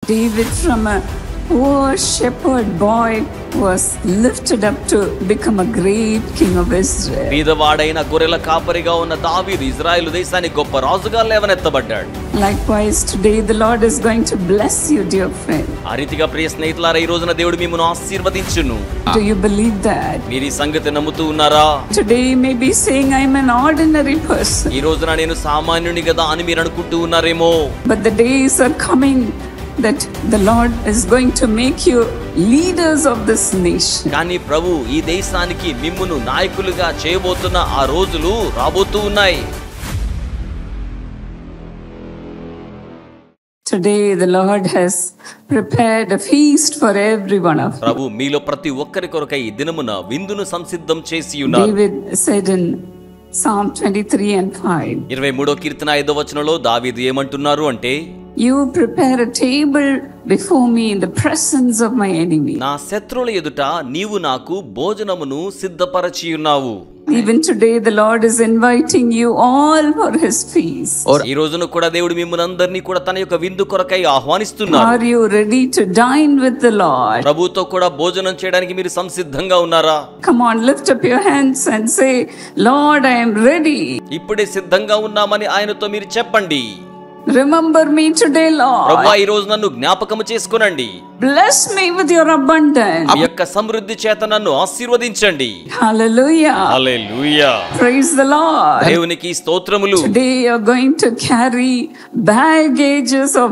David, from a poor shepherd boy, was lifted up to become a great king of Israel. బీదవాడైన గొర్రెల కాపరిగా ఉన్న దావీదు Israel దేశానికి గొప్ప రాజుగా లేవనెత్తబడ్డాడు. Likewise, today the Lord is going to bless you, dear friend. ఆ రీతిగా ప్రియ స్నేహితులారా, ఈ రోజున దేవుడు మిమ్మల్ని ఆశీర్వదించును. Do you believe that? మీరు ఈ సంగతి నమ్ముతూ ఉన్నారా? Today you may be saying, I am an ordinary person. ఈ రోజున నేను సామాన్యుని కదా అని మీరు అనుకుంటూ ఉన్నారేమో. But the days are coming that the Lord is going to make you leaders of this nation. కానీ ప్రభు ఈ దేశానికి మిమ్మును నాయకులుగా చేయబోతున్న ఆ రోజులు రాబోతూ ఉన్నాయి. Today the Lord has prepared a feast for every one of you. ప్రభు మీలో ప్రతి ఒక్కరి కొరకై ఈ దినమున విందును సంసిద్ధం చేసి ఉన్నారు. David said in Psalm 23 and 5. 23వ కీర్తన 5వ వచనంలో దావీదు ఏమంటున్నారు అంటే, You prepare a table before me in the presence of my enemy. నా శత్రువుల ఎదుట నీవు నాకు భోజనమును సిద్ధపరచి ఉన్నావు. Even today the Lord is inviting you all for his feast. ఈ రోజున కూడా దేవుడు మిమ్మల్ని అందరినీ కూడా తన యొక్క విందు కొరకై ఆహ్వానిస్తున్నారు. Are you ready to dine with the Lord? ప్రభుతో కూడా భోజనం చేయడానికి మీరు సంసిద్ధంగా ఉన్నారా? Come on, lift up your hands and say, Lord, I am ready. ఇప్పుడే సిద్ధంగా ఉన్నామని ఆయనతో మీరు చెప్పండి. Remember me today, Lord. ప్రభువా, ఈ రోజు నన్ను జ్ఞాపకం చేసుకొనండి. Bless me with your abundance. మీ యొక్క సమృద్ధి చేత నన్ను ఆశీర్వదించండి. Hallelujah. Hallelujah. Praise the Lord. దేవునికి స్తోత్రములు. Today you are going to carry baggages of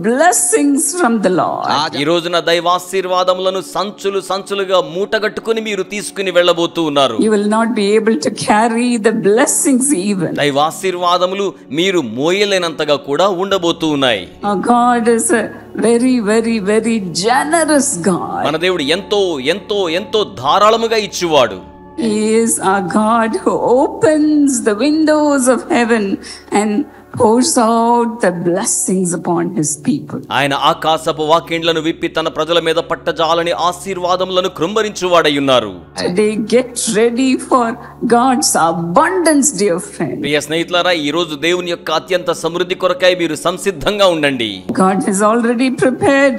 blessings from the Lord. ఈ రోజున దైవాశీర్వాదములను సంచులు సంచులుగా మూటగట్టుకుని మీరు తీసుకుని వెళ్ళబోతూ ఉన్నారు. You will not be able to carry the blessings even. దైవాశీర్వాదములు మీరు మోయలేనంతగా కూడా ఉండబోతూ ఉన్నాయి. Our God is a very, very, very generous God. మన దేవుడు ఎంతో ఎంతో ఎంతో ధారాళముగా ఇచ్చువాడు. He is our God who opens the windows of heaven and pours out the blessings upon his people. ఆయన ఆకాశపు వాకిండ్లను విప్పి తన ప్రజల మీద పట్టజాలని ఆశీర్వాదములను కృంభరించువాడై ఉన్నారు. Today get ready for God's abundance, dear friend. ప్రియ స్నేహితులారా, ఈ రోజు దేవుని యొక్క అత్యంత సమృద్ధి కొరకై మీరు సంసిద్ధంగా ఉండండి. God has already prepared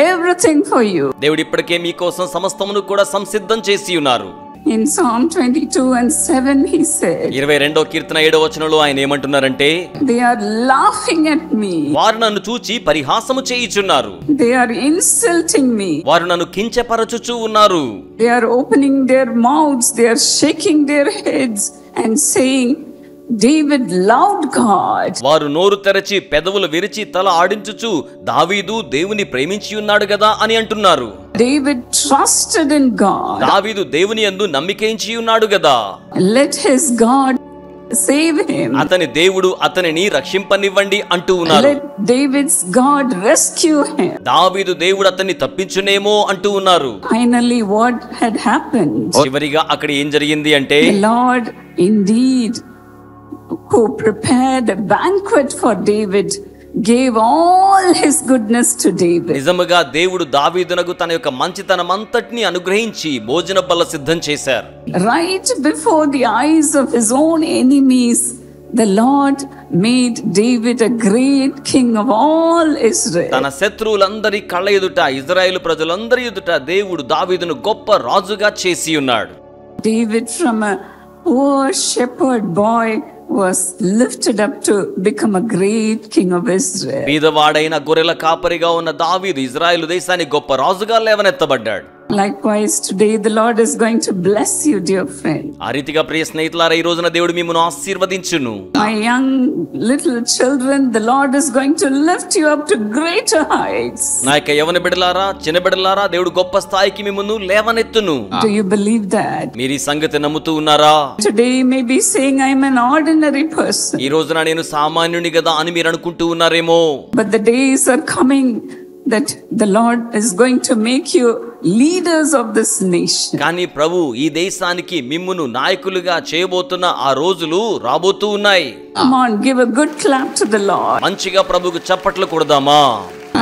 everything for you. దేవుడు ఇప్పటికే మీకోసం సమస్తమును కూడా సంసిద్ధం చేసి ఉన్నారు. In Psalm 22 and 7 he said, 22వ కీర్తన 7వ వచనంలో ఆయన ఏమంటున్నారంటే, they are laughing at me. వారు నన్ను చూచి పరిహాసము చేయుచున్నారు. They are insulting me. వారు నన్ను కించపరచుచూ ఉన్నారు. They are opening their mouths, they are shaking their heads and saying, David loved God. వారు నోరు తెరచి పెదవులు విరిచి తల ఆడించుచు దావీదు దేవుని ప్రేమించి ఉన్నాడు కదా అని అంటున్నారు. David trusted in God. దావీదు దేవుని యందు నమ్మికించి ఉన్నాడు కదా. Let his God save him. అతని దేవుడు అతనిని రక్షింపనివ్వండి అంటూ ఉన్నారు. Let David's God rescue him. దావీదు దేవుడు అతన్ని తప్పించునేమో అంటూ ఉన్నారు. Finally, what had happened? చివరిగా అక్కడ ఏం జరిగింది అంటే, The Lord indeed, who prepared a banquet for David, gave all his goodness to David. నిజముగా దేవుడు దావీదునకు తన యొక్క మంచితనం అంతటిని అనుగ్రహించి భోజన బల్ల సిద్ధం చేశారు. Right before the eyes of his own enemies, the Lord made David a great king of all Israel. తన శత్రువులందరి కళ్ళ ఎదుట, ఇజ్రాయేలు ప్రజలందరి ఎదుట దేవుడు దావీదును గొప్ప రాజుగా చేసి ఉన్నాడు. David, from a poor shepherd boy, was lifted up to become a great king of Israel. బీదవాడైన గొర్రెల కాపరిగా ఉన్న దావీదు ఇజ్రాయేలు దేశానికి గొప్ప రాజుగా లేవనెత్తబడ్డాడు. Likewise, today the Lord is going to bless you, dear friend. ఆ రీతిగా ప్రియ స్నేహితులారా, ఈ రోజున దేవుడు మిమ్మల్ని ఆశీర్వదించును. My young little children, the Lord is going to lift you up to greater heights. నా యొక్క యవన బిడ్డలారా, చిన్న బిడ్డలారా, దేవుడు గొప్ప స్థాయికి మిమ్మల్ని లేవనెత్తును. Do you believe that? మీరు ఈ సంగతి నమ్ముతూ ఉన్నారా? Today you may be saying, I am an ordinary person. ఈ రోజున నేను సామాన్యుని కదా అని మీరు అనుకుంటూ ఉన్నారేమో. But the days are coming that the Lord is going to make you leaders of this nation. కానీ ప్రభు ఈ దేశానికి మిమ్మును నాయకులుగా చేయబోతున్న ఆ రోజులు రాబోతూ ఉన్నాయి. Come on, give a good clap to the Lord. మంచిగా ప్రభువుకు చప్పట్లు కొడదామా?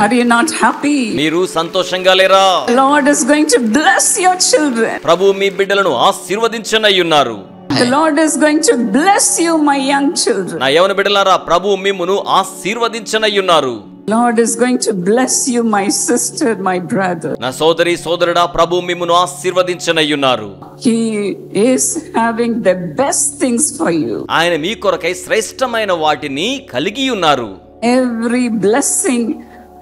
Are you not happy? మీరు సంతోషంగా లేరా? The Lord is going to bless your children. ప్రభు మీ బిడ్డలను ఆశీర్వదించనయ్యున్నారు. The Lord is going to bless you, my young children. నా యవన బిడ్డలారా, ప్రభు మిమ్మును ఆశీర్వదించనయ్యున్నారు. Lord is going to bless you, my sister, my brother. నా సోదరి సోదరుడా, ప్రభు మిమ్మును ఆశీర్వదించనయ్యున్నారు. He is having the best things for you. ఆయన మీ కొరకై శ్రేష్టమైన వాటిని కలిగి ఉన్నారు. Every blessing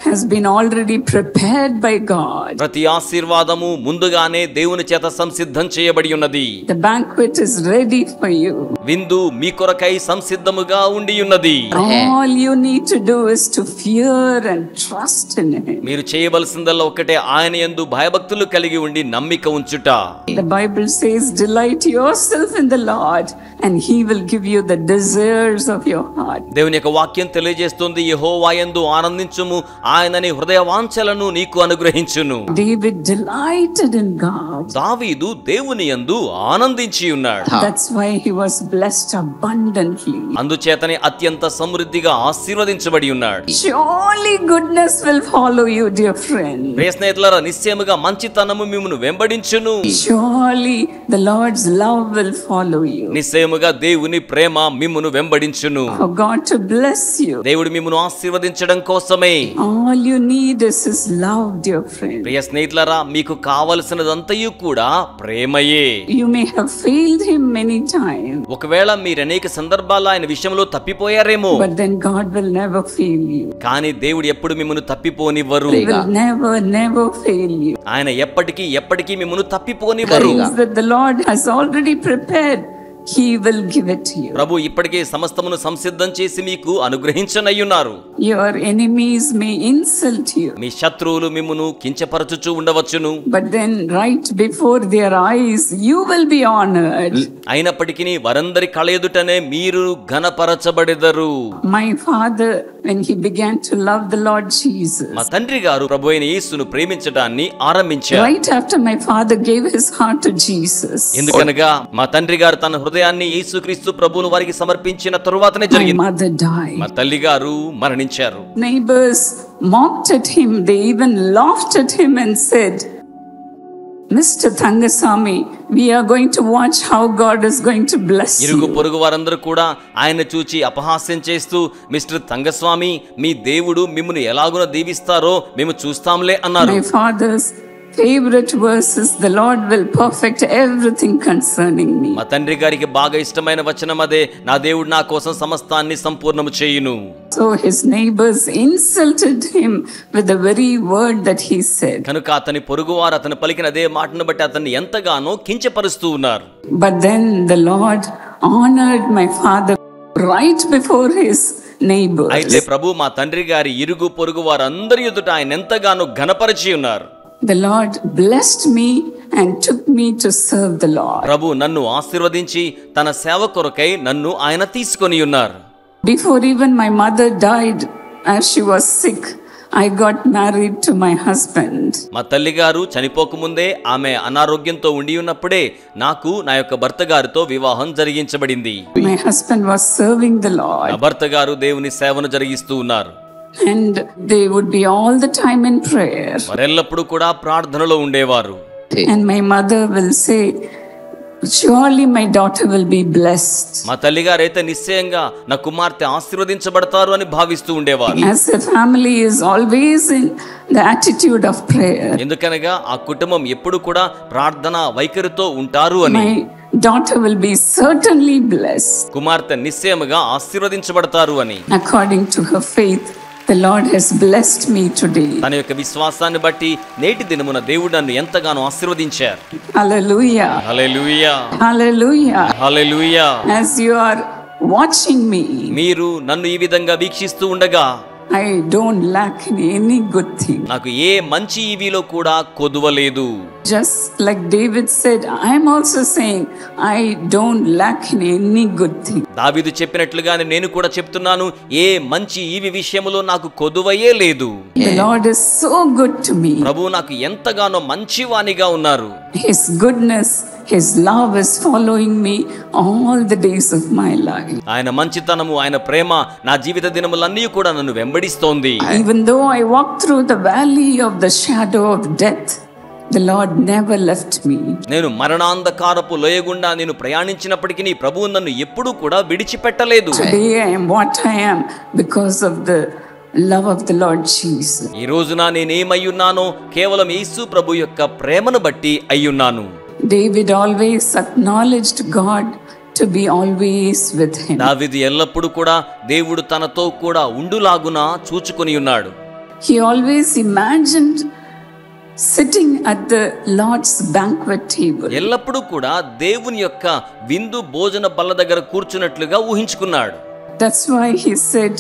has been already prepared by God. ప్రతి ఆశీర్వాదము ముందుగానే దేవుని చేత సంసిద్ధం చేయబడి ఉన్నది. The banquet is ready for you. విందు మీ కొరకై సంసిద్ధముగా ఉండి ఉన్నది. All you need to do is to fear and trust in Him. మీరు చేయవలసిందల్లా ఒకటే, ఆయన యందు భయభక్తులు కలిగి ఉండి నమ్మిక ఉంచుట. The Bible says, delight yourself in the Lord and He will give you the desires of your heart. దేవుని యొక్క వాక్యం తెలియజేస్తుంది, యెహోవా యందు ఆనందించుము, ఆయన నీ హృదయ వాంఛలను నీకు అనుగ్రహించును. David delighted in God. దావీదు దేవుని యందు ఆనందించి ఉన్నాడు. That's why he was blessed abundantly. అందుచేతనే అత్యంత సమృద్ధిగా ఆశీర్వదించబడి ఉన్నాడు. Surely goodness will follow you, dear friend. ప్రియ స్నేహితులారా, నిశ్చయముగా మంచితనము మిమ్మును వెంబడించును. Surely the Lord's love will follow you. నిశ్చయముగా దేవుని ప్రేమ మిమ్మును వెంబడించును. For God to bless you, దేవుడు మిమ్మును ఆశీర్వదించడం కోసమే. all you need is His love, dear friend. ప్రియ స్నేహితులారా, మీకు కావలసినదంతయు కూడా ప్రేమయే. You may have failed Him many times, ఒకవేళ మీరు అనేక సందర్భాల్లో ఆయన విషయంలో తప్పిపోయారేమో, but then God will never fail you. కానీ దేవుడు ఎప్పుడు మిమ్మును తప్పిపోనివ్వరు. He will never fail you. ఆయన ఎప్పటికీ మిమ్మును తప్పిపోనివ్వరు. Things that the Lord has already prepared, He will give it to you. ప్రభు ఇప్పటికే సమస్తమును సంసిద్ధం చేసి మీకు అనుగ్రహించనయ్యున్నారు. Your enemies may insult you, మీ శత్రువులు మిమ్మును కించపరచుచూ ఉండవచ్చును, but then right before their eyes you will be honored. అయినప్పటికీ వారందరి కళ్ళ ఎదుటనే మీరు ఘనపరచబడెదరు. My father, when he began to love the Lord Jesus, మా తండ్రి గారు ప్రభు అయిన యేసును ప్రేమించడాన్ని ఆరంభించారు. right after my father gave his heart to Jesus, ఎందుకనగా మా తండ్రి గారు తన హృదయాన్ని యేసుక్రీస్తు ప్రభువును వారికి సమర్పించిన తరువాతనే my జరిగింది. mother died. మా తల్లి గారు మరణించారు. Neighbors mocked at him. They even laughed at him and said, Mr. Thangasamy, we are going to watch how God is going to bless ఇరుగు you. పొరుగు వారందరూ కూడా ఆయన చూచి అపహాస్యం చేస్తూ, మిస్టర్ తంగస్వామి, మీ దేవుడు మిమ్మును ఎలాగున దీవిస్తారో మేము చూస్తాంలే అన్నారు. My father's favorite verse is, the Lord will perfect everything concerning me. మా తండ్రి గారికి బాగా ఇష్టమైన వచనం అదే, నా దేవుడు నా కోసం సమస్తాన్ని సంపూర్ణము చేయును. So his neighbors insulted him with the very word that he said. కనుక అతని పొరుగువారు అతను పలికిన అదే మాటను బట్టి అతన్ని ఎంతగానో కించపరుస్తూ ఉన్నారు. But then the Lord honored my father right before his neighbors. అయితే ప్రభు మా తండ్రి గారి ఇరుగు పొరుగు వారందరి ఎదుట ఆయన ఎంతగానో ఘనపరిచి ఉన్నారు. The Lord blessed me and took me to serve the Lord. ప్రభు నన్ను ఆశీర్వదించి తన సేవ కొరకై నన్ను ఆయన తీసుకొని ఉన్నారు. Before even my mother died, as she was sick, I got married to my husband. మా తల్లి గారు చనిపోకముందే ఆమె అనారోగ్యంతో ఉండి ఉన్నప్పుడే నాకు నా యొక్క భర్త గారితో వివాహం జరిగించబడింది. My husband was serving the నా Lord, భర్త గారు దేవుని సేవను జరిగిస్తూ ఉన్నారు. and they would be all the time in prayer. మరెల్లప్పుడు కూడా ప్రార్థనలో ఉండేవారు. And my mother will say, surely my daughter will be blessed. మా తల్లి గారైతే నిశ్చయంగా నా కుమార్తె ఆశీర్వదించబడతారు అని భావిస్తూ ఉండేవారు. As a family is always in the attitude of prayer. ఎందుకనగా ఆ కుటుంబం ఎప్పుడు కూడా ప్రార్థన వైఖరితో ఉంటారు అని. My daughter will be certainly blessed. కుమార్తె నిశ్చయముగా ఆశీర్వదించబడతారు అని. According to her faith, the Lord has blessed me today. తన యొక్క విశ్వాసాన్ని బట్టి నేటి దినమున దేవుడు నన్ను ఎంతగానో ఆశీర్వదించారు. Hallelujah. Hallelujah, Hallelujah. Hallelujah. As you are watching me, మీరు నన్ను ఈ విధంగా వీక్షిస్తూ ఉండగా I don't lack in any good thing. నాకు ఏ మంచి ఈవిలో కూడా కొదువలేదు. Just like David said, I am also saying, I don't lack in any good thing. దావీదు చెప్పినట్లుగానే నేను కూడా చెప్తున్నాను, ఏ మంచి ఈవి విషయములో నాకు కొదువయే లేదు. The Lord is so good to me. ప్రభువు నాకు ఎంతగానో మంచివానిగా ఉన్నారు. His goodness, His love is following me all the days of my life. ఆయన మంచితనము, ఆయన ప్రేమ నా జీవిత దినములన్నీ కూడా నన్ను వెంబడిస్తోంది. Even though I walk through the valley of the shadow of death, the Lord never left me. నేను మరణాంధకారపు లోయగుండా నేను ప్రయాణించినప్పటికీ ప్రభువు నన్ను ఎప్పుడూ కూడా విడిచిపెట్టలేదు. Today I am what I am because of the love of the Lord Jesus. ఈ రోజున నేనేమయ్యున్నానో కేవలం యేసు ప్రభు యొక్క ప్రేమను బట్టి అయ్యున్నాను. David always acknowledged God to be always with him. దావీదు ఎల్లప్పుడూ కూడా దేవుడు తనతో కూడా ఉండులాగున చూచుకొని ఉన్నాడు. He always imagined sitting at the Lord's banquet table. ఎల్లప్పుడూ కూడా దేవుని యొక్క విందు భోజన బల్ల దగ్గర కూర్చున్నట్లుగా ఊహించుకున్నాడు. That's why he said,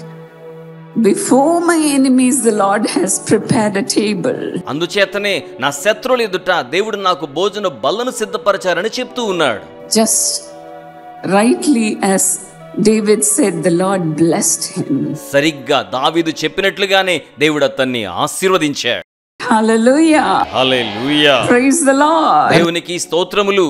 before my enemies the Lord has prepared a table. అందుచేతనే నా శత్రువుల ఎదుట దేవుడు నాకు భోజన బల్లను సిద్ధపరిచారని చెప్తూ ఉన్నాడు. Just rightly as David said, the Lord blessed him. సరిగ్గా దావీదు చెప్పినట్లుగానే దేవుడు అతన్ని ఆశీర్వదించాడు. Hallelujah. Hallelujah. Praise the Lord. దేవునికి స్తోత్రములు.